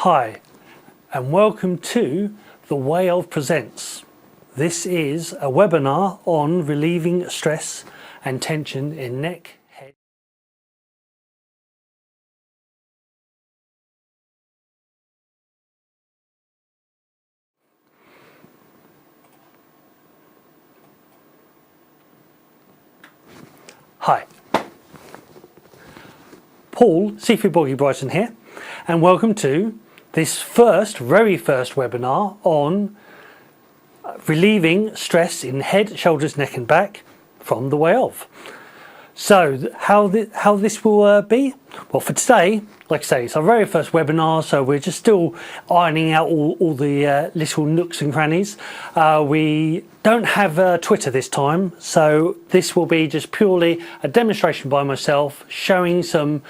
Hi, and welcome to The Way of Presents. This is a webinar on relieving stress and tension in neck, head. Hi, Paul, Seafood Boggy Brighton here, and welcome to this very first webinar on relieving stress in head, shoulders, neck and back from The Way Of. So how this will be? Well, for today, like I say, it's our very first webinar, so we're just still ironing out all the little nooks and crannies. We don't have Twitter this time, so this will be just purely a demonstration by myself, showing some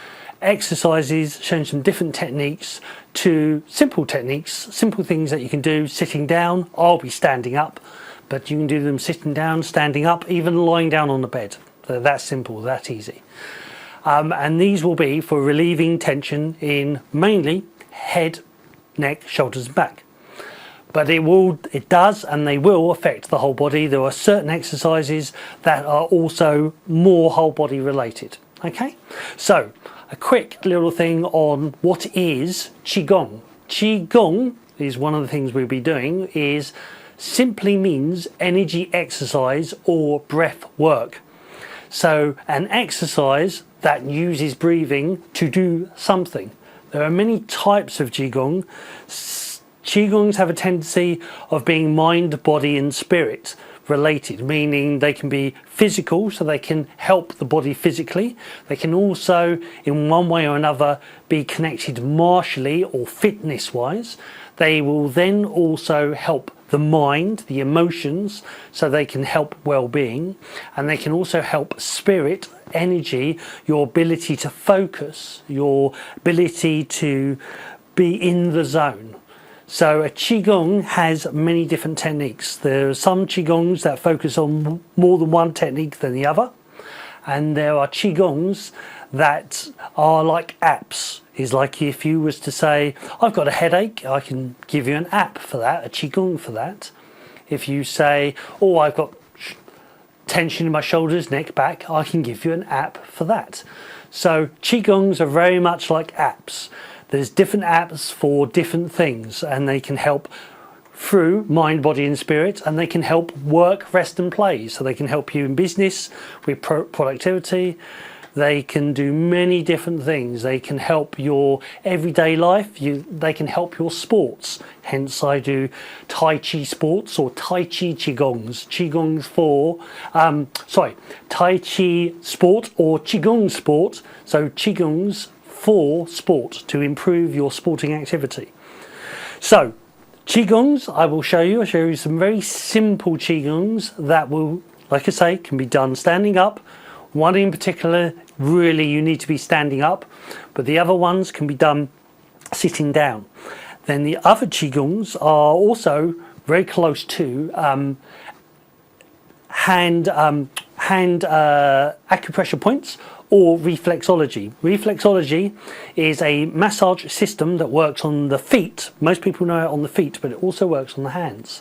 exercises, showing some different techniques, simple things that you can do sitting down. I'll be standing up, but you can do them sitting down, standing up, even lying down on the bed. So that's simple, that easy. And these will be for relieving tension in mainly head, neck, shoulders and back. But it does and they will affect the whole body. There are certain exercises that are also more whole body related. Okay, so a quick little thing on what is Qigong. Qigong is one of the things we'll be doing, is simply means energy exercise or breath work. So an exercise that uses breathing to do something. There are many types of Qigong. Qigongs have a tendency of being mind, body and spirit related, meaning they can be physical, so they can help the body physically. They can also, in one way or another, be connected martially or fitness wise. They will then also help the mind, the emotions, so they can help well-being, and they can also help spirit, energy, your ability to focus, your ability to be in the zone. So a Qigong has many different techniques. There are some Qigongs that focus on more than one technique than the other, and there are Qigongs that are like apps. Is like if you was to say, I've got a headache, I can give you an app for that, a Qigong for that. If you say, oh, I've got tension in my shoulders, neck, back, I can give you an app for that. So Qigongs are very much like apps. There's different apps for different things, and they can help through mind, body and spirit, and they can help work, rest and play. So they can help you in business with productivity. They can do many different things. They can help your everyday life. They can help your sports. Hence I do Tai Chi sports or Tai Chi Qigongs. Qigongs for, Tai Chi sport or Qigong sport. So Qigongs for sport, to improve your sporting activity. So Qigongs, I'll show you some very simple Qigongs that will, like I say, can be done standing up. One in particular, really you need to be standing up, but the other ones can be done sitting down. Then the other Qigongs are also very close to hand acupressure points or reflexology. Reflexology is a massage system that works on the feet. Most people know it on the feet, but it also works on the hands.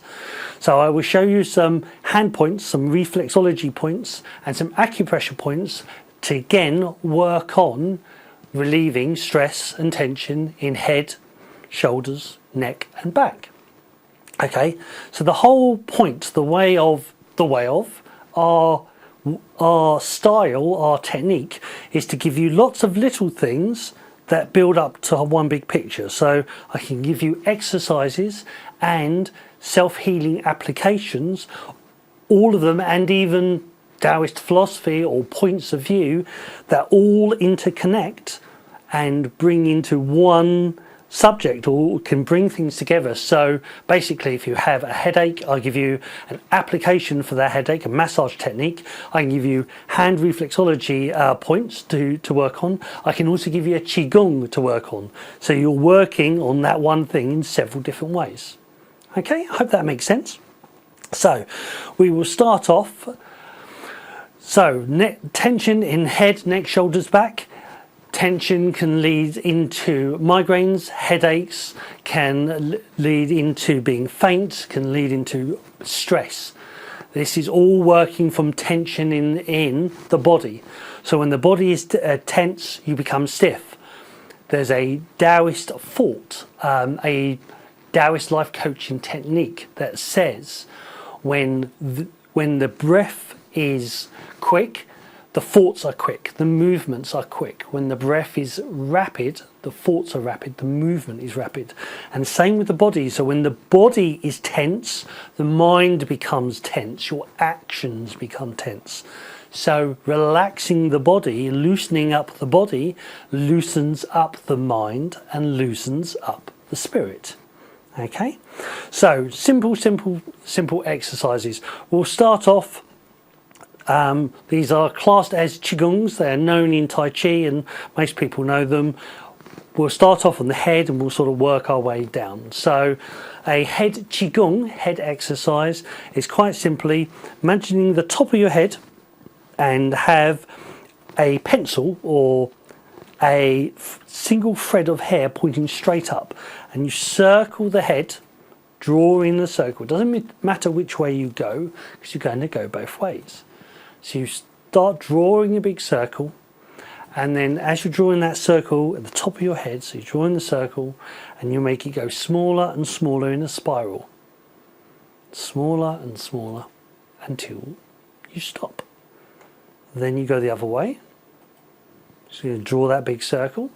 So I will show you some hand points, some reflexology points and some acupressure points to again work on relieving stress and tension in head, shoulders, neck and back. Okay, so the whole point, the way of our style, our technique is to give you lots of little things that build up to one big picture. So I can give you exercises and self-healing applications, all of them, and even Taoist philosophy or points of view that all interconnect and bring into one subject, or can bring things together. So basically, if you have a headache, I'll give you an application for that headache, a massage technique. I can give you hand reflexology points to work on. I can also give you a Qigong to work on. So you're working on that one thing in several different ways. Okay, I hope that makes sense. So we will start off. So tension in head, neck, shoulders, back. Tension can lead into migraines, headaches, can lead into being faint, can lead into stress. This is all working from tension in the body. So when the body is tense, you become stiff. There's a Taoist thought, a Taoist life coaching technique that says when the breath is quick, the thoughts are quick, the movements are quick. When the breath is rapid, the thoughts are rapid, the movement is rapid. And same with the body. So when the body is tense, the mind becomes tense, your actions become tense. So relaxing the body, loosening up the body, loosens up the mind and loosens up the spirit. Okay? So simple exercises. We'll start off. These are classed as Qigongs. They are known in Tai Chi and most people know them. We'll start off on the head and we'll sort of work our way down. So a head Qigong, head exercise, is quite simply imagining the top of your head and have a pencil or a single thread of hair pointing straight up, and you circle the head, draw in the circle. It doesn't matter which way you go because you're going to go both ways. So you start drawing a big circle, and then as you're drawing that circle at the top of your head, so you're drawing the circle and you make it go smaller and smaller in a spiral. Smaller and smaller until you stop. Then you go the other way. So you draw that big circle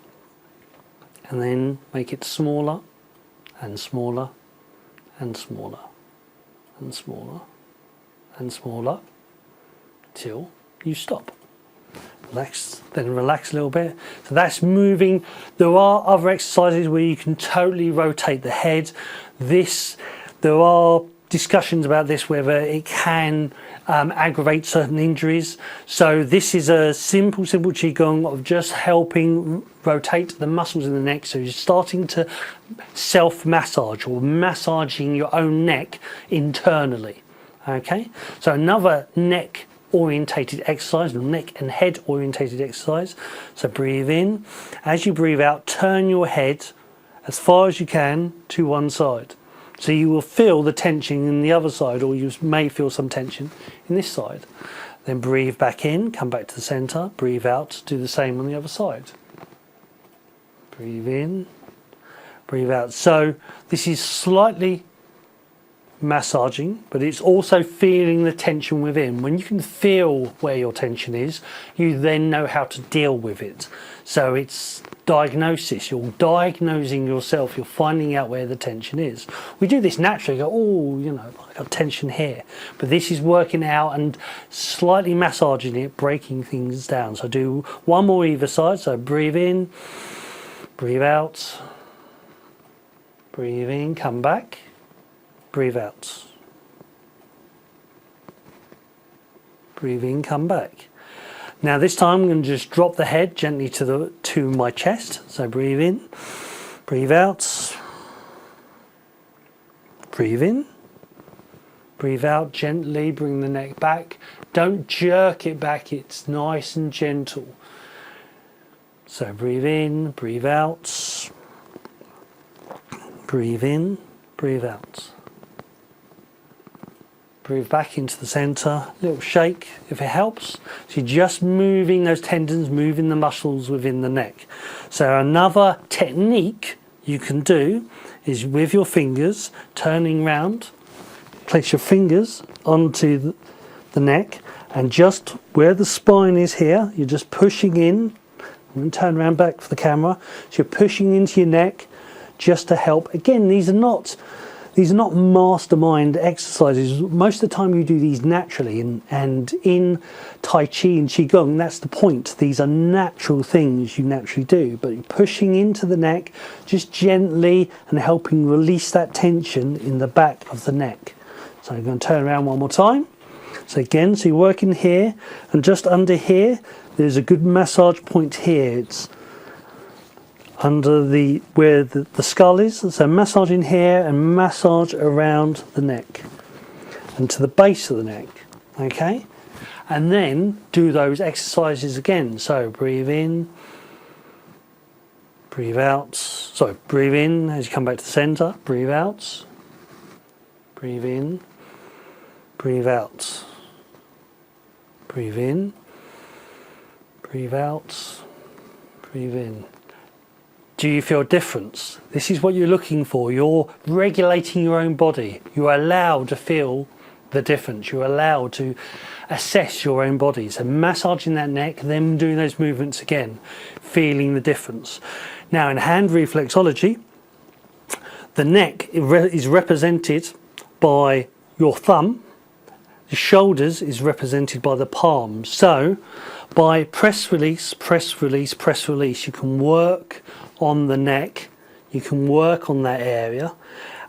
and then make it smaller and smaller and smaller and smaller and smaller till you stop. Relax, then relax a little bit. So that's moving. There are other exercises where you can totally rotate the head. There are discussions about this, whether it can aggravate certain injuries. So this is a simple Qigong of just helping rotate the muscles in the neck. So you're starting to self-massage or massaging your own neck internally. Okay, so another neck orientated exercise, neck and head orientated exercise. So breathe in. As you breathe out, turn your head as far as you can to one side. So you will feel the tension in the other side, or you may feel some tension in this side. Then breathe back in, come back to the center, breathe out, do the same on the other side. Breathe in, breathe out. So this is slightly massaging, but it's also feeling the tension within. When you can feel where your tension is, you then know how to deal with it. So it's diagnosis. You're diagnosing yourself. You're finding out where the tension is. We do this naturally. Go, oh, you know, I got tension here. But this is working out and slightly massaging it, breaking things down. So do one more either side. So breathe in, breathe out, breathe in, come back. Breathe out. Breathe in, come back. Now this time I'm going to just drop the head gently to my chest. So breathe in, breathe out. Breathe in, breathe out gently, bring the neck back. Don't jerk it back, it's nice and gentle. So breathe in, breathe out. Breathe in, breathe out. Breathe back into the center, little shake if it helps. So you're just moving those tendons, moving the muscles within the neck. So another technique you can do is with your fingers, turning round, place your fingers onto the neck, and just where the spine is here, you're just pushing in, and turn around back for the camera. So you're pushing into your neck just to help. Again, these are not mastermind exercises. Most of the time you do these naturally, and in Tai Chi and Qigong, that's the point. These are natural things you naturally do, but you're pushing into the neck just gently and helping release that tension in the back of the neck. So I'm going to turn around one more time. So again, so you're working here, and just under here, there's a good massage point here. It's under where the skull is. So massage in here and massage around the neck and to the base of the neck. Okay, and then do those exercises again. So breathe in, breathe out. Sorry, breathe in as you come back to the center. Breathe out. Breathe in. Breathe out. Breathe in. Breathe out. Breathe in. Do you feel a difference? This is what you're looking for. You're regulating your own body. You're allowed to feel the difference. You're allowed to assess your own body. So massaging that neck, then doing those movements again, feeling the difference. Now in hand reflexology, the neck is represented by your thumb. The shoulders is represented by the palms. So by press release, press release, press release, you can work on the neck, you can work on that area.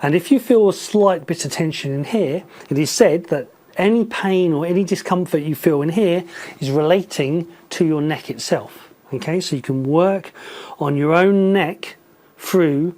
And if you feel a slight bit of tension in here, it is said that any pain or any discomfort you feel in here is relating to your neck itself. Okay, so you can work on your own neck through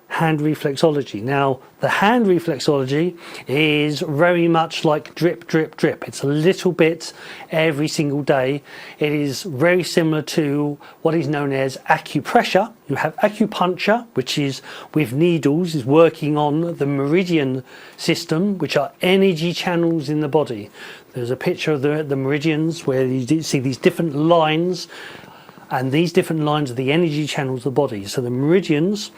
hand reflexology. Now, the hand reflexology is very much like drip, drip, drip. It's a little bit every single day. It is very similar to what is known as acupressure. You have acupuncture, which is with needles, is working on the meridian system, which are energy channels in the body. There's a picture of the meridians where you see these different lines, and these different lines are the energy channels of the body. So the meridians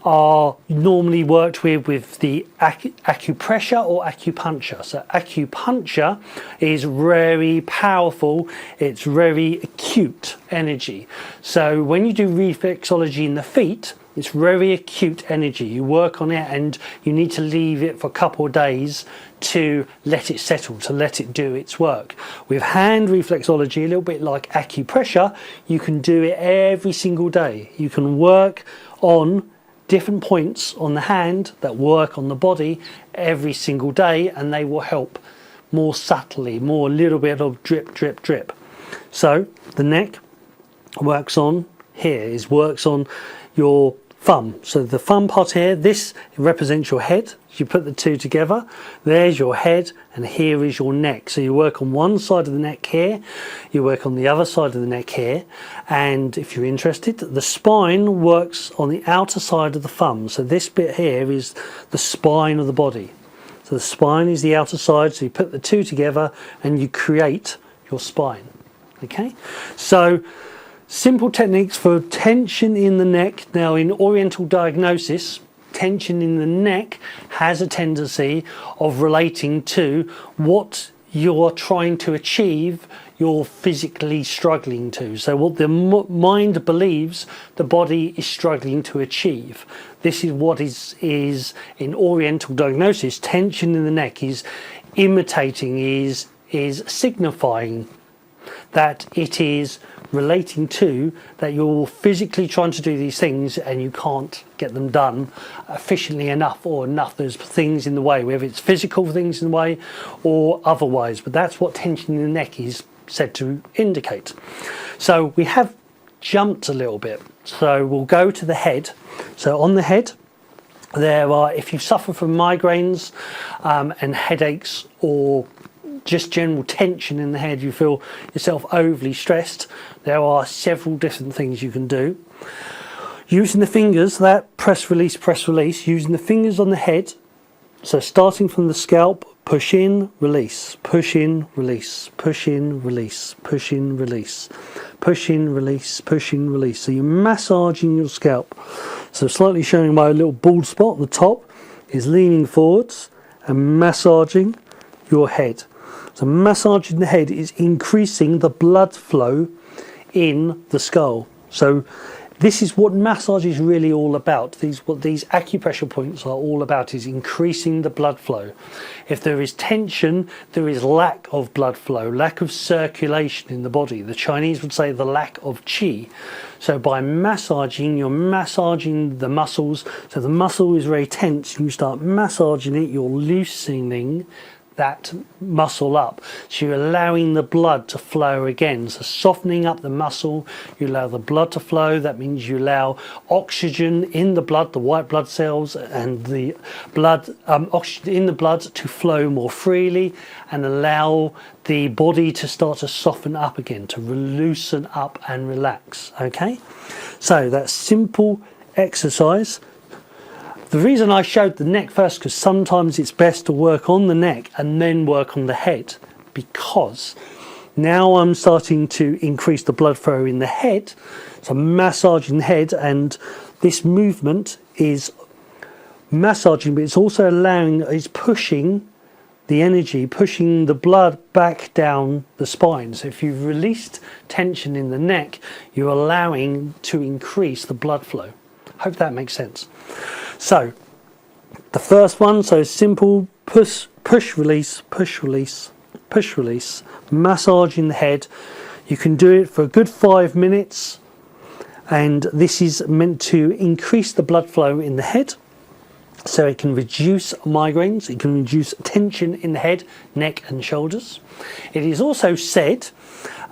are normally worked with the acupressure or acupuncture. So acupuncture is very powerful, it's very acute energy. So when you do reflexology in the feet, it's very acute energy. You work on it and you need to leave it for a couple of days to let it settle, to let it do its work. With hand reflexology, a little bit like acupressure, you can do it every single day. You can work on different points on the hand that work on the body every single day, and they will help more subtly, more a little bit of drip, drip, drip. So the neck works on here, works on your thumb. So the thumb part here, this represents your head. You put the two together, there's your head, and here is your neck. So you work on one side of the neck here, you work on the other side of the neck here, and if you're interested, the spine works on the outer side of the thumb. So this bit here is the spine of the body. So the spine is the outer side, so you put the two together and you create your spine. Okay, so simple techniques for tension in the neck. Now in Oriental diagnosis, tension in the neck has a tendency of relating to what you're trying to achieve, you're physically struggling to. So what the mind believes the body is struggling to achieve. This is what is in Oriental diagnosis. Tension in the neck is imitating, is signifying that it is relating to that you're physically trying to do these things and you can't get them done efficiently enough, or enough, there's things in the way, whether it's physical things in the way or otherwise. But that's what tension in the neck is said to indicate. So we have jumped a little bit, so we'll go to the head. So on the head there are, if you suffer from migraines and headaches, or just general tension in the head, you feel yourself overly stressed, there are several different things you can do. Using the fingers, that press release, using the fingers on the head, so starting from the scalp, push in, release, push in, release, push in, release, push in, release, push in, release, push in, release. So you're massaging your scalp. So slightly showing my little bald spot at the top is leaning forwards and massaging your head. So massaging the head is increasing the blood flow in the skull. So this is what massage is really all about. What these acupressure points are all about is increasing the blood flow. If there is tension, there is lack of blood flow, lack of circulation in the body. The Chinese would say the lack of qi. So by massaging, you're massaging the muscles. So the muscle is very tense. You start massaging it, you're loosening that muscle up, so you're allowing the blood to flow again. So softening up the muscle, you allow the blood to flow. That means you allow oxygen in the blood, the white blood cells and the blood, oxygen in the blood to flow more freely, and allow the body to start to soften up again, to loosen up and relax. Okay, So that simple exercise. The reason I showed the neck first, because sometimes it's best to work on the neck and then work on the head, because now I'm starting to increase the blood flow in the head. So I'm massaging the head, and this movement is massaging, but it's also it's pushing the energy, pushing the blood back down the spine. So if you've released tension in the neck, you're allowing to increase the blood flow. Hope that makes sense. So the first one, so simple push, release, push, release, push, release, massaging the head. You can do it for a good 5 minutes, and this is meant to increase the blood flow in the head. So it can reduce migraines, it can reduce tension in the head, neck and shoulders. It is also said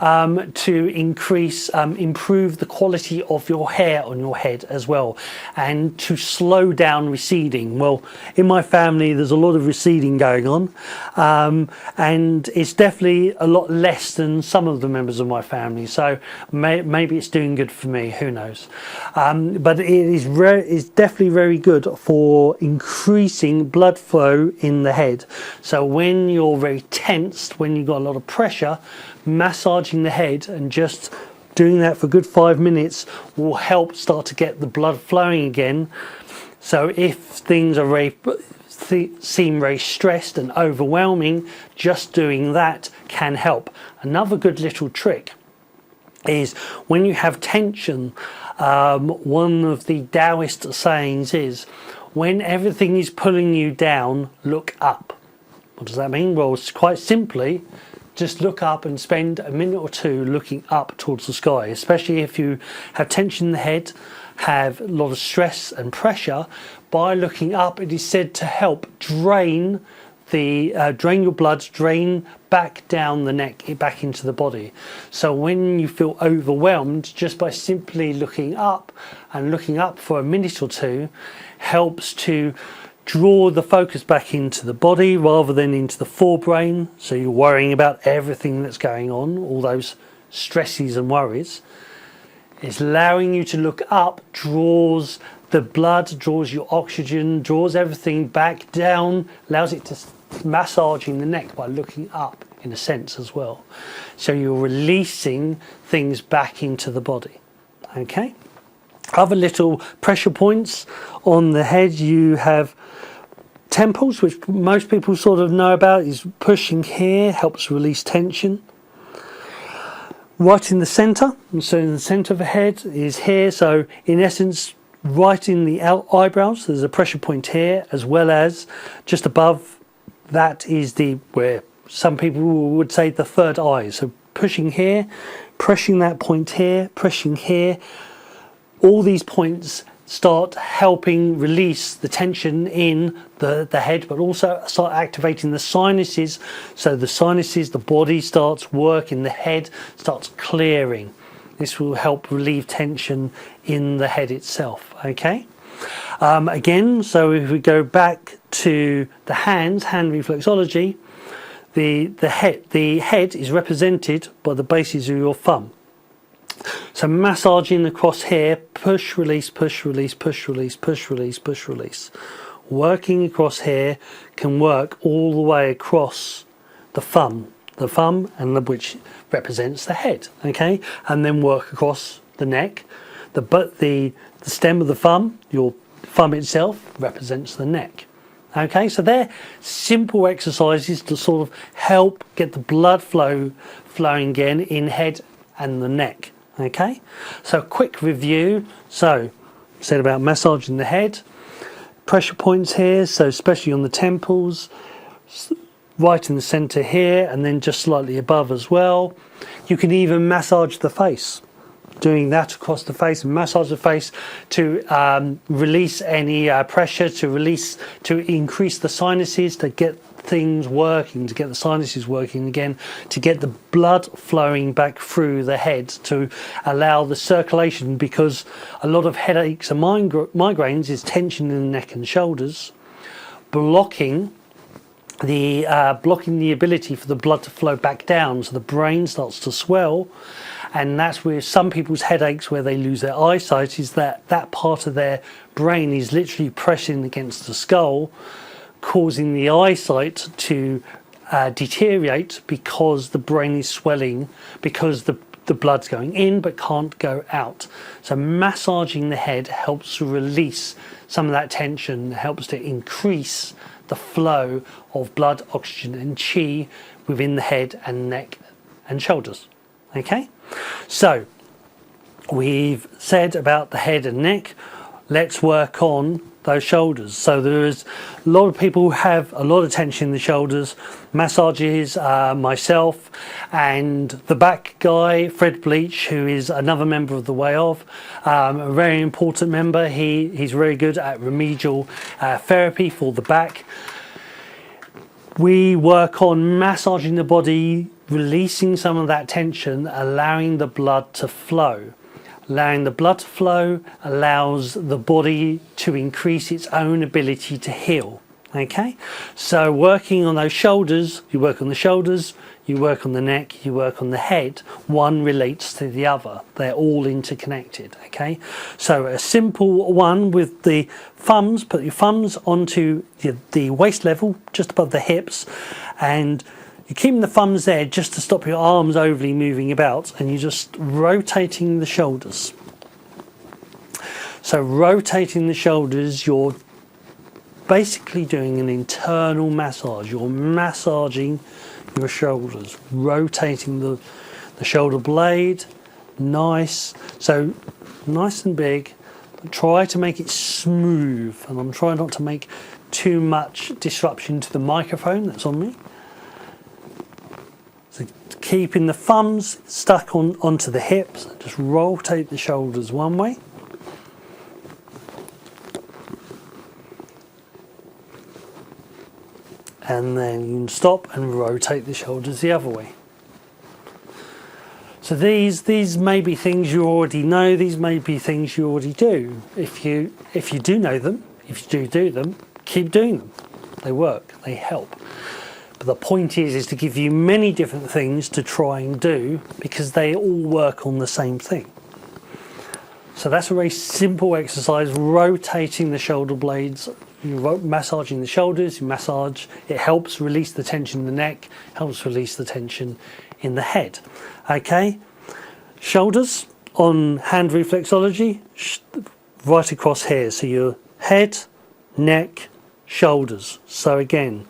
to improve the quality of your hair on your head as well, and to slow down receding. Well, in my family there's a lot of receding going on, and it's definitely a lot less than some of the members of my family, so maybe it's doing good for me, who knows. But it is definitely very good for increasing blood flow in the head. So when you're very tensed, when you've got a lot of pressure, massaging the head and just doing that for a good 5 minutes will help start to get the blood flowing again. So if things are seem very stressed and overwhelming, just doing that can help. Another good little trick is when you have tension, one of the Taoist sayings is, when everything is pulling you down, look up. What does that mean? Well, it's quite simply, just look up and spend a minute or two looking up towards the sky, especially if you have tension in the head, have a lot of stress and pressure. By looking up, it is said to help drain your blood, drain back down the neck, back into the body. So when you feel overwhelmed, just by simply looking up and looking up for a minute or two, helps to draw the focus back into the body rather than into the forebrain. So you're worrying about everything that's going on, all those stresses and worries. It's allowing you to look up, draws the blood, draws your oxygen, draws everything back down, allows it to massaging the neck by looking up in a sense as well. So you're releasing things back into the body. Okay. Other little pressure points on the head, you have temples, which most people sort of know about, is pushing here, helps release tension. Right in the center, so in the center of the head is here, so in essence right in the eyebrows there's a pressure point here, as well as just above that is where some people would say the third eye. So pushing here, pressing that point here, pressing here, all these points start helping release the tension in the head, but also start activating the sinuses. So the sinuses, the body starts working, the head starts clearing. This will help relieve tension in the head itself. Okay. Again, so if we go back to the hands, hand reflexology, the head is represented by the bases of your thumb. So massaging across here, push, release, push, release, push, release, push, release, push, release. Working across here can work all the way across the thumb and which represents the head, okay? And then work across the neck. The stem of the thumb, your thumb itself, represents the neck. Okay, so they're simple exercises to sort of help get the blood flowing again in head and the neck. Okay, so quick review. So said about massaging the head, pressure points here, so especially on the temples, right in the center here, and then just slightly above as well. You can even massage the face, doing that across the face, and massage the face to release any pressure, to increase the sinuses, to get things working, to get the sinuses working again, to get the blood flowing back through the head, to allow the circulation, because a lot of headaches and migraines is tension in the neck and shoulders, blocking blocking the ability for the blood to flow back down, so the brain starts to swell. And that's where some people's headaches, where they lose their eyesight, is that part of their brain is literally pressing against the skull, causing the eyesight to deteriorate, because the brain is swelling, because the blood's going in but can't go out. So massaging the head helps to release some of that tension, helps to increase the flow of blood, oxygen and chi within the head and neck and shoulders. Okay, so we've said about the head and neck. Let's work on those shoulders. So there's a lot of people who have a lot of tension in the shoulders. Massages, myself and the back guy, Fred Bleach, who is another member of the Way Of, a very important member. He's very good at remedial therapy for the back. We work on massaging the body, releasing some of that tension, allowing the blood to flow. Allowing the blood to flow allows the body to increase its own ability to heal. Okay, so working on those shoulders, you work on the shoulders, you work on the neck, you work on the head. One relates to the other. They're all interconnected. Okay, so a simple one with the thumbs. Put your thumbs onto the waist level, just above the hips, and you're keeping the thumbs there just to stop your arms overly moving about, and you're just rotating the shoulders. So rotating the shoulders, you're basically doing an internal massage. You're massaging your shoulders, rotating the shoulder blade, nice. So nice and big. Try to make it smooth, and I'm trying not to make too much disruption to the microphone that's on me. So keeping the thumbs stuck onto the hips, just rotate the shoulders one way. And then you can stop and rotate the shoulders the other way. So these may be things you already know, these may be things you already do. If you do know them, if you do them, keep doing them. They work, they help. But the point is to give you many different things to try and do, because they all work on the same thing. So that's a very simple exercise, rotating the shoulder blades. You're massaging the shoulders, you massage, it helps release the tension in the neck, helps release the tension in the head. Okay, shoulders on hand reflexology, right across here. So your head, neck, shoulders. So again,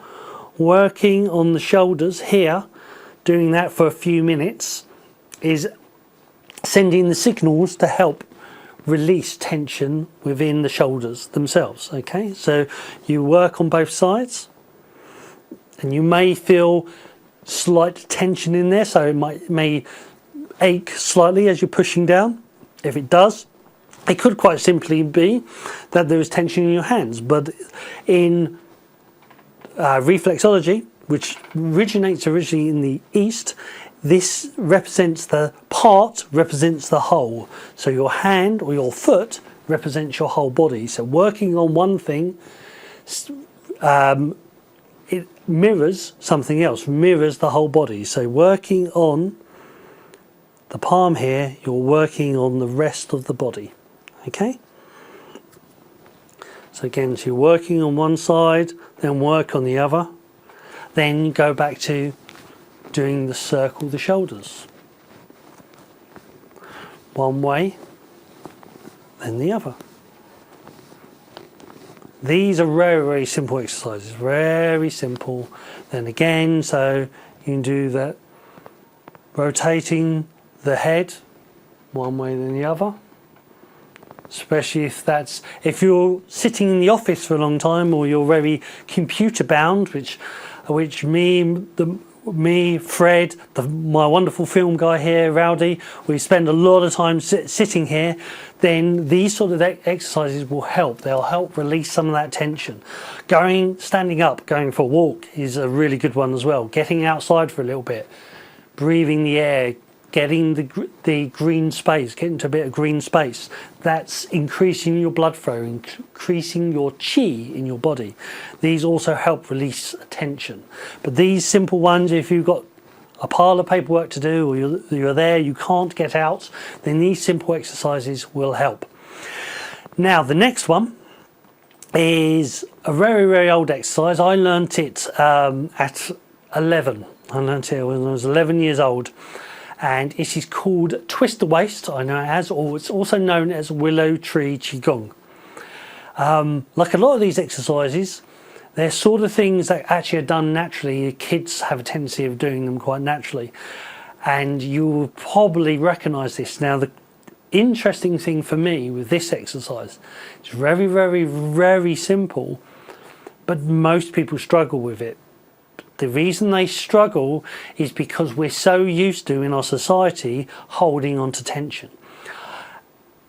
working on the shoulders here, doing that for a few minutes, is sending the signals to help release tension within the shoulders themselves. Okay, so you work on both sides, and you may feel slight tension in there, so it may ache slightly as you're pushing down. If it does, it could quite simply be that there is tension in your hands. But in reflexology, which originates originally in the East, this represents the part, represents the whole. So your hand or your foot represents your whole body. So working on one thing, it mirrors something else, mirrors the whole body. So working on the palm here, you're working on the rest of the body. Okay? So again, so you're working on one side, then work on the other. Then go back to doing the circle the shoulders. One way, then the other. These are very, very simple exercises, very simple. Then again, so you can do that, rotating the head one way then the other. Especially if you're sitting in the office for a long time, or you're very computer bound, which me, Fred, my wonderful film guy here, Rowdy, we spend a lot of time sitting here, then these sort of exercises will help. They'll help release some of that tension. Standing up, going for a walk is a really good one as well. Getting outside for a little bit, breathing the air, getting the green space, getting to a bit of green space. That's increasing your blood flow, increasing your qi in your body. These also help release tension. But these simple ones, if you've got a pile of paperwork to do, or you're there, you can't get out, then these simple exercises will help. Now, the next one is a very, very old exercise. I learnt it at 11. I learnt it when I was 11 years old. And it is called Twist the Waist, I know it as, or it's also known as Willow Tree Qigong. Like a lot of these exercises, they're sort of things that actually are done naturally. Kids have a tendency of doing them quite naturally. And you'll probably recognise this. Now, the interesting thing for me with this exercise, it's very, very, very simple, but most people struggle with it. The reason they struggle is because we're so used to, in our society, holding on to tension.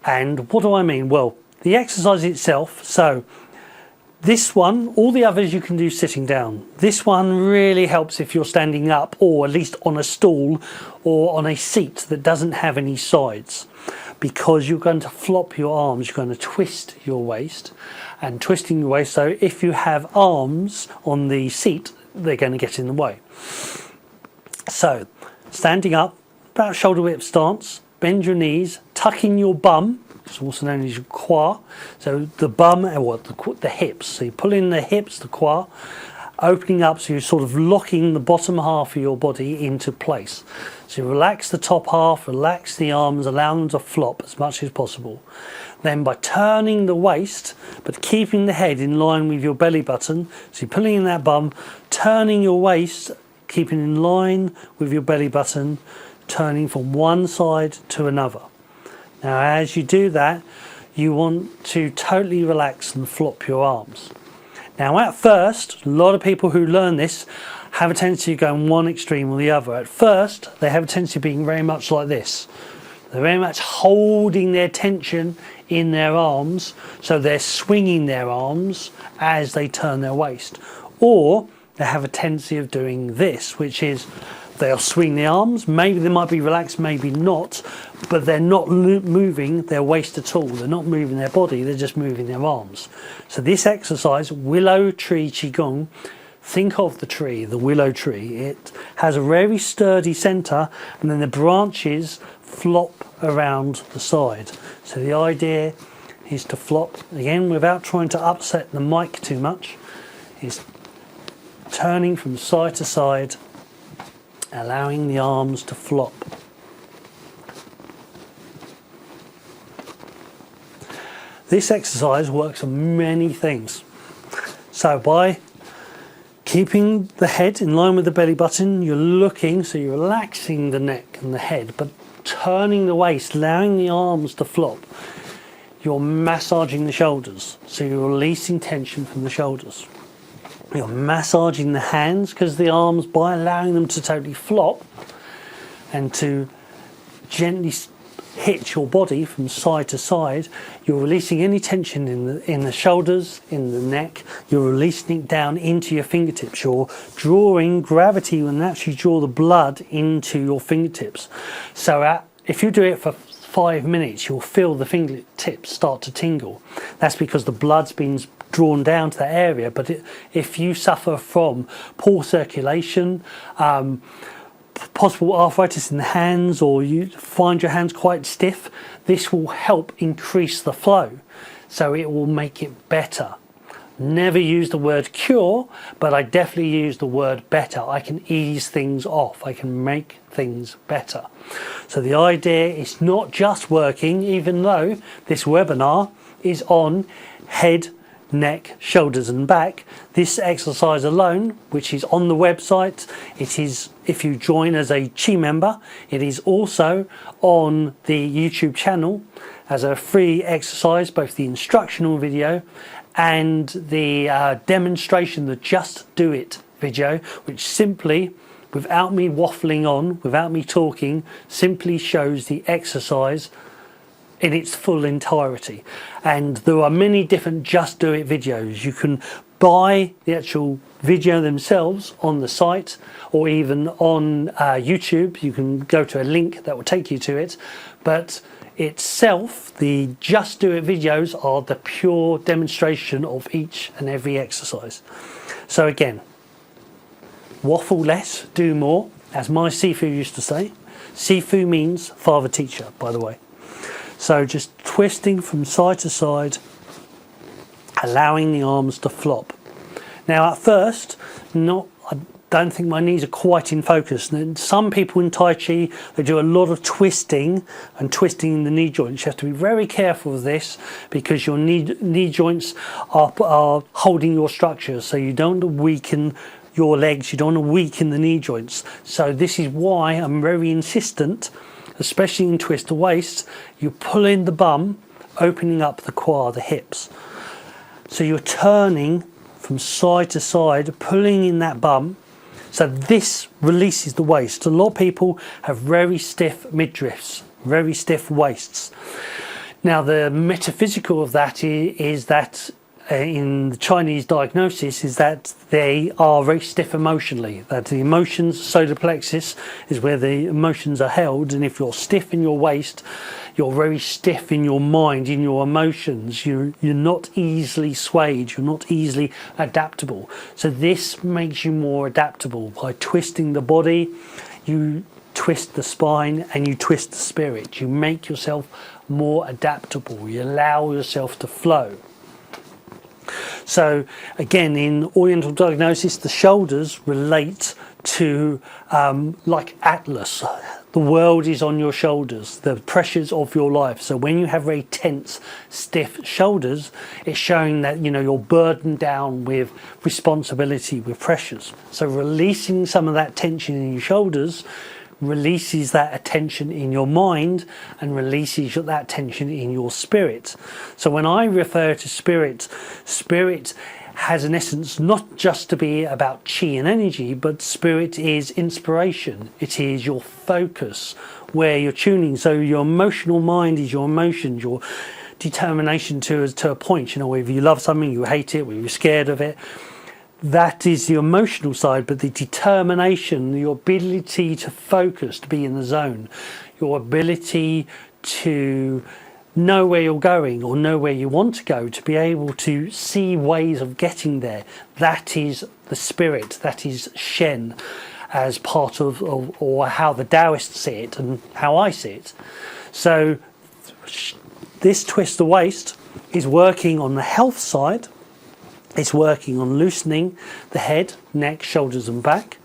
And what do I mean? Well, the exercise itself, so this one, all the others you can do sitting down. This one really helps if you're standing up, or at least on a stool or on a seat that doesn't have any sides, because you're going to flop your arms, you're going to twist your waist, and twisting your waist, so if you have arms on the seat, they're going to get in the way. So, standing up, about shoulder width stance, bend your knees, tuck in your bum, it's also known as your quad. So the bum and the hips. So you pull in the hips, the quad, opening up, so you're sort of locking the bottom half of your body into place. So you relax the top half, relax the arms, allow them to flop as much as possible. Then by turning the waist, but keeping the head in line with your belly button, so you're pulling in that bum, turning your waist, keeping in line with your belly button, turning from one side to another. Now, as you do that, you want to totally relax and flop your arms. Now, at first, a lot of people who learn this have a tendency to go in one extreme or the other. At first, they have a tendency of being very much like this. They're very much holding their tension in their arms, so they're swinging their arms as they turn their waist. Or they have a tendency of doing this, which is they'll swing the arms, maybe they might be relaxed, maybe not, but they're not moving their waist at all. They're not moving their body, they're just moving their arms. So this exercise, Willow Tree Qigong, think of the tree, the willow tree. It has a very sturdy centre, and then the branches flop around the side. So the idea is to flop, again, without trying to upset the mic too much, is turning from side to side, allowing the arms to flop. This exercise works on many things. So by keeping the head in line with the belly button, you're looking, so you're relaxing the neck and the head, but turning the waist, allowing the arms to flop. You're massaging the shoulders, so you're releasing tension from the shoulders. You're massaging the hands, because the arms, by allowing them to totally flop and to gently hit your body from side to side, you're releasing any tension in the shoulders, in the neck. You're releasing it down into your fingertips. You're drawing gravity and actually draw the blood into your fingertips. So if you do it for 5 minutes, you'll feel the fingertips start to tingle. That's because the blood's been drawn down to that area. But if you suffer from poor circulation, possible arthritis in the hands, or you find your hands quite stiff, this will help increase the flow, so it will make it better. Never use the word cure, but I definitely use the word better. I can ease things off, I can make things better. So the idea is not just working, even though this webinar is on head, neck, shoulders and back. This exercise alone, which is on the website, it is, if you join as a Qi member, it is also on the YouTube channel as a free exercise, both the instructional video and the demonstration, the Just Do It video, which simply, without me waffling on, without me talking, simply shows the exercise in its full entirety. And there are many different Just Do It videos. You can buy the actual video themselves on the site, or even on YouTube. You can go to a link that will take you to it, but itself, the Just Do It videos are the pure demonstration of each and every exercise. So again, waffle less, do more, as my Sifu used to say. Sifu means father teacher, by the way. So just twisting from side to side, allowing the arms to flop. Now at first, I don't think my knees are quite in focus. And some people in Tai Chi, they do a lot of twisting and twisting in the knee joints. You have to be very careful of this, because your knee joints are holding your structure. So you don't want to weaken your legs, you don't want to weaken the knee joints. So this is why I'm very insistent, especially in twist the waist, you pull in the bum, opening up the quad, the hips. So you're turning from side to side, pulling in that bum. So this releases the waist. A lot of people have very stiff midriffs, very stiff waists. Now the metaphysical of that is that in the Chinese diagnosis is that they are very stiff emotionally, that the emotions, solar plexus is where the emotions are held, and if you're stiff in your waist, you're very stiff in your mind, in your emotions. You're not easily swayed, you're not easily adaptable. So this makes you more adaptable. By twisting the body, you twist the spine and you twist the spirit. You make yourself more adaptable, you allow yourself to flow. So again, in Oriental diagnosis, the shoulders relate to like Atlas. The world is on your shoulders, the pressures of your life. So when you have very tense, stiff shoulders, it's showing that, you know, you're burdened down with responsibility, with pressures. So releasing some of that tension in your shoulders releases that attention in your mind and releases that tension in your spirit. So when I refer to spirit, spirit has an essence not just to be about chi and energy, but spirit is inspiration. It is your focus, where you're tuning. So your emotional mind is your emotions, your determination to a point. You know, if you love something, you hate it, or you're scared of it. That is the emotional side, but the determination, your ability to focus, to be in the zone, your ability to know where you're going or know where you want to go, to be able to see ways of getting there, that is the spirit, that is Shen, as part of or how the Taoists see it and how I see it. So this twist the waist is working on the health side. It's working on loosening the head, neck, shoulders and back.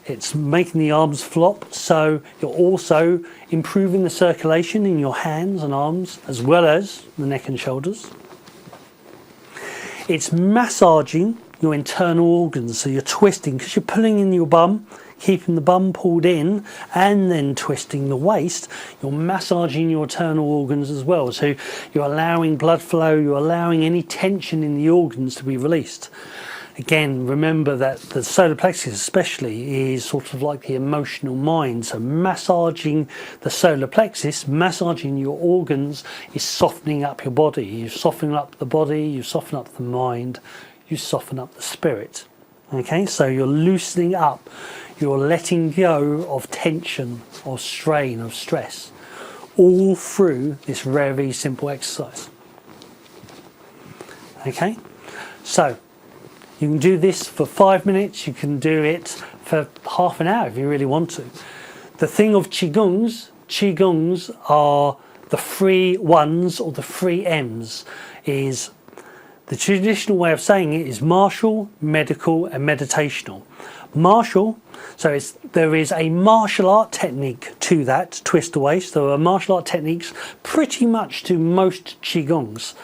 It's making the arms flop, so you're also improving the circulation in your hands and arms, as well as the neck and shoulders. It's massaging your internal organs, so you're twisting, because you're pulling in your bum, keeping the bum pulled in, and then twisting the waist. You're massaging your internal organs as well, so you're allowing blood flow, you're allowing any tension in the organs to be released. Again, remember that the solar plexus especially is sort of like the emotional mind, so massaging the solar plexus, massaging your organs, is softening up your body. You soften up the body, you soften up the mind, you soften up the spirit. Okay, so you're loosening up, you're letting go of tension, of strain, of stress, all through this very simple exercise. Okay, so you can do this for 5 minutes, you can do it for half an hour if you really want to. The thing of Qigongs are the 3 ones or the 3 M's. Is the traditional way of saying it is martial, medical and meditational. Martial, so there is a martial art technique to that, twist the waist. There are martial art techniques pretty much to most Qigongs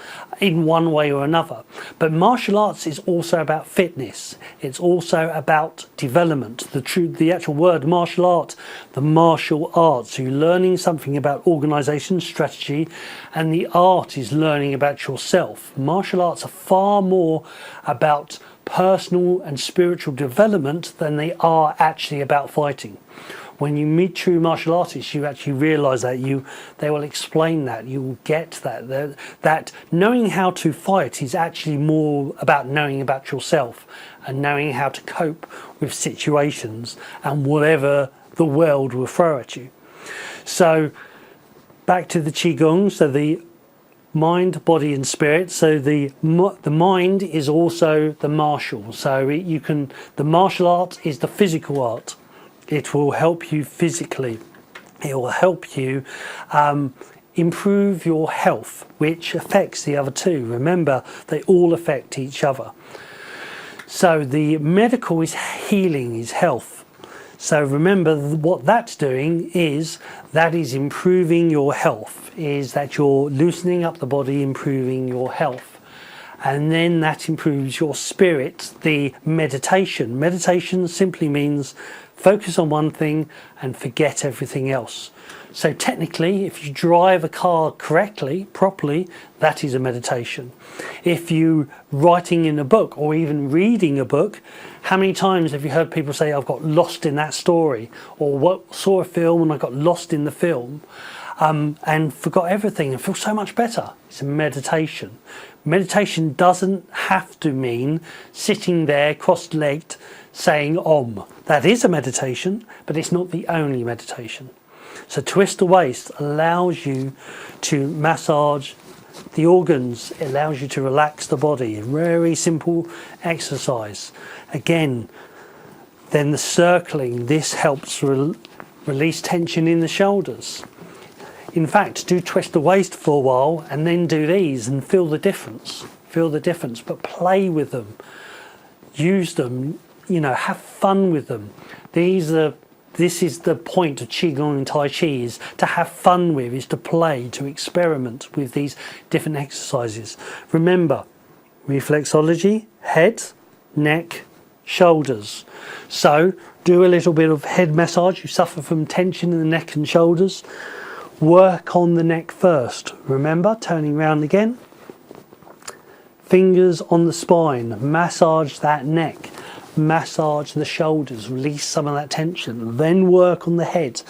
in one way or another. But martial arts is also about fitness. It's also about development. The actual word martial art, the martial arts. So you're learning something about organisation, strategy, and the art is learning about yourself. Martial arts are far more about personal and spiritual development than they are actually about fighting. When you meet true martial artists, you actually realise that they will explain that, you will get that knowing how to fight is actually more about knowing about yourself and knowing how to cope with situations and whatever the world will throw at you. So back to the Qigong, so the mind, body and spirit. So the mind is also the martial. So the martial art is the physical art. It will help you physically. It will help you improve your health, which affects the other two. Remember, they all affect each other. So the medical is healing, is health. So remember, what that's doing is that is improving your health, is that you're loosening up the body, improving your health. And then that improves your spirit, the meditation. Meditation simply means focus on one thing and forget everything else. So technically, if you drive a car correctly, properly, that is a meditation. If you writing in a book or even reading a book, how many times have you heard people say, I've got lost in that story, or saw a film and I got lost in the film and forgot everything and feel so much better? It's a meditation. Meditation doesn't have to mean sitting there cross-legged saying Om. That is a meditation, but it's not the only meditation. So twist the waist allows you to massage the organs, it allows you to relax the body. Very simple exercise. Again, then the circling, this helps release tension in the shoulders. In fact, do twist the waist for a while and then do these and feel the difference. Feel the difference, but play with them. Use them, have fun with them. This is the point of Qigong and Tai Chi, is to have fun with, is to play, to experiment with these different exercises. Remember, reflexology, head, neck, shoulders. So do a little bit of head massage. You suffer from tension in the neck and shoulders. Work on the neck first. Remember, turning around again. Fingers on the spine. Massage that neck. Massage the shoulders, release some of that tension, then work on the head.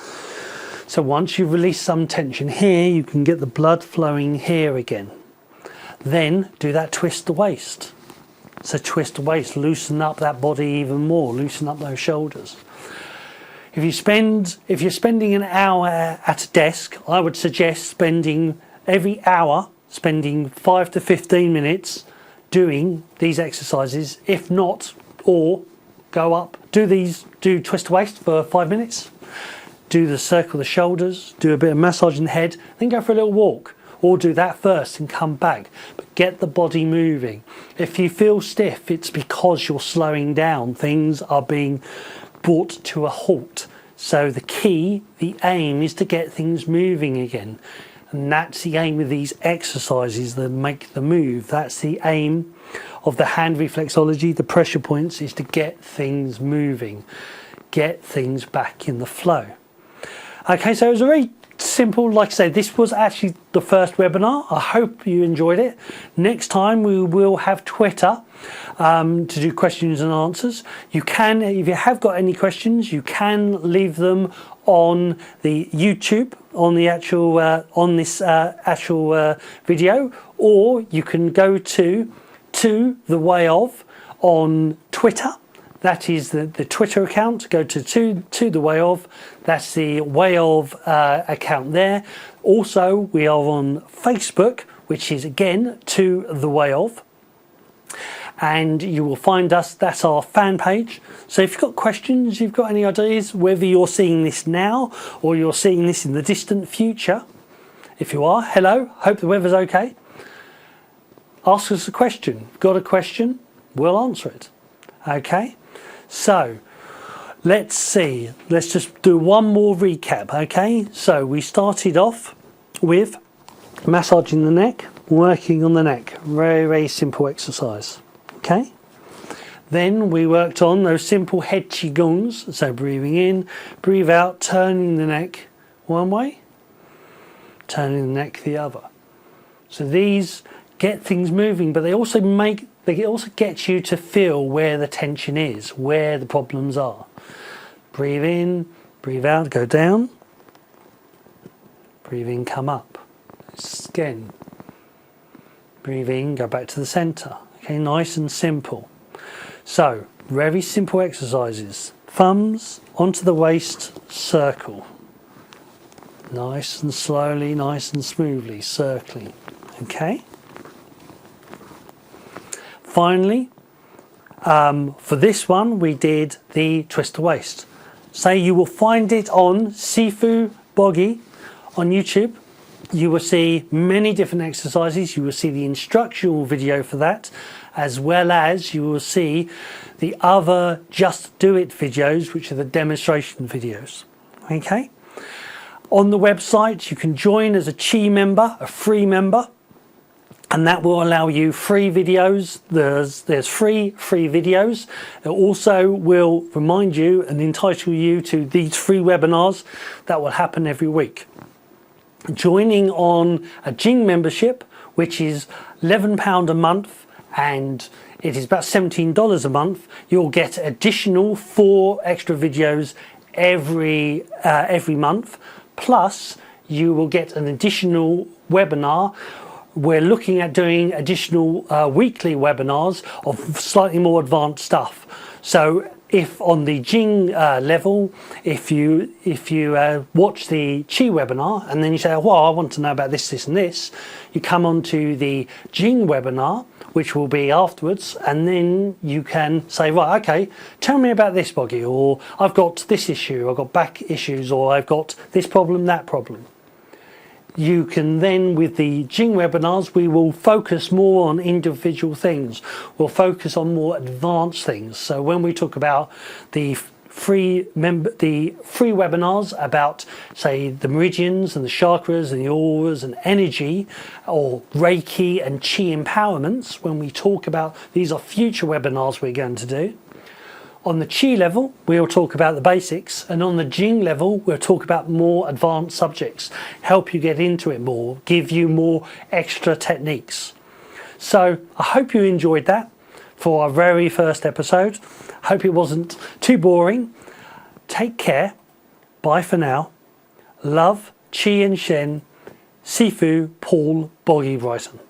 So once you've released some tension here, you can get the blood flowing here again. Then do that twist the waist. So twist the waist, loosen up that body even more, loosen up those shoulders. If you're spending an hour at a desk, I would suggest spending every hour, spending 5 to 15 minutes doing these exercises. If not, or go up, do twist the waist for 5 minutes, do the circle the shoulders, do a bit of massage in the head, then go for a little walk, or do that first and come back. But get the body moving. If you feel stiff, it's because you're slowing down. Things are being brought to a halt. So the key, the aim, is to get things moving again. And that's the aim of these exercises that make the move. That's the aim of the hand reflexology, the pressure points, is to get things moving, get things back in the flow. Okay, so it was a very simple, like I say, this was actually the first webinar. I hope you enjoyed it. Next time we will have Twitter to do questions and answers. You can, if you have got any questions, you can leave them on the YouTube, on the actual on this actual video, or you can go to the Way Of on Twitter. That is the Twitter account. Go to the Way Of. That's the Way Of account there. Also, we are on Facebook, which is again To the Way Of. And you will find us, that's our fan page. So if you've got questions, you've got any ideas, whether you're seeing this now or you're seeing this in the distant future, if you are, hello, hope the weather's okay. Ask us a question. Got a question? We'll answer it. Okay? So, let's see. Let's just do one more recap, okay? So, we started off with massaging the neck, working on the neck. Very, very simple exercise. Okay? Then we worked on those simple head Qigongs. So, breathing in, breathe out, turning the neck one way, turning the neck the other. So, these get things moving, but they also get you to feel where the tension is, where the problems are. Breathe in, Breathe out, go down. Breathe in, come up. Again. Breathe in, go back to the center. Okay, nice and simple. So, very simple exercises. Thumbs onto the waist, circle. Nice and slowly, nice and smoothly, circling. Okay? Finally, for this one, we did the twist the waist. So you will find it on Sifu Bogi on YouTube. You will see many different exercises. You will see the instructional video for that, as well as you will see the other Just Do It videos, which are the demonstration videos. Okay? On the website, you can join as a Qi member, a free member, and that will allow you free videos. There's free videos. It also will remind you and entitle you to these free webinars that will happen every week. Joining on a Qigong membership, which is £11 a month, and it is about $17 a month, you'll get additional 4 extra videos every month, plus you will get an additional webinar. We're looking at doing additional weekly webinars of slightly more advanced stuff. So if on the Qigong level, if you watch the Qi webinar and then you say, oh, well, I want to know about this, this and this, you come on to the Qigong webinar, which will be afterwards, and then you can say, right, okay, tell me about this, Boggy, or I've got this issue, I've got back issues, or I've got this problem, that problem. You can then, with the Qigong webinars, we will focus more on individual things. We'll focus on more advanced things. So when we talk about the free webinars about, say, the meridians and the chakras and the auras and energy, or Reiki and Qi empowerments, when we talk about, these are future webinars we're going to do. On the Qi level, we'll talk about the basics, and on the Qigong level, we'll talk about more advanced subjects, help you get into it more, give you more extra techniques. So I hope you enjoyed that for our very first episode. Hope it wasn't too boring. Take care. Bye for now. Love, Qi and Shen, Sifu, Paul, Boggy Brighton.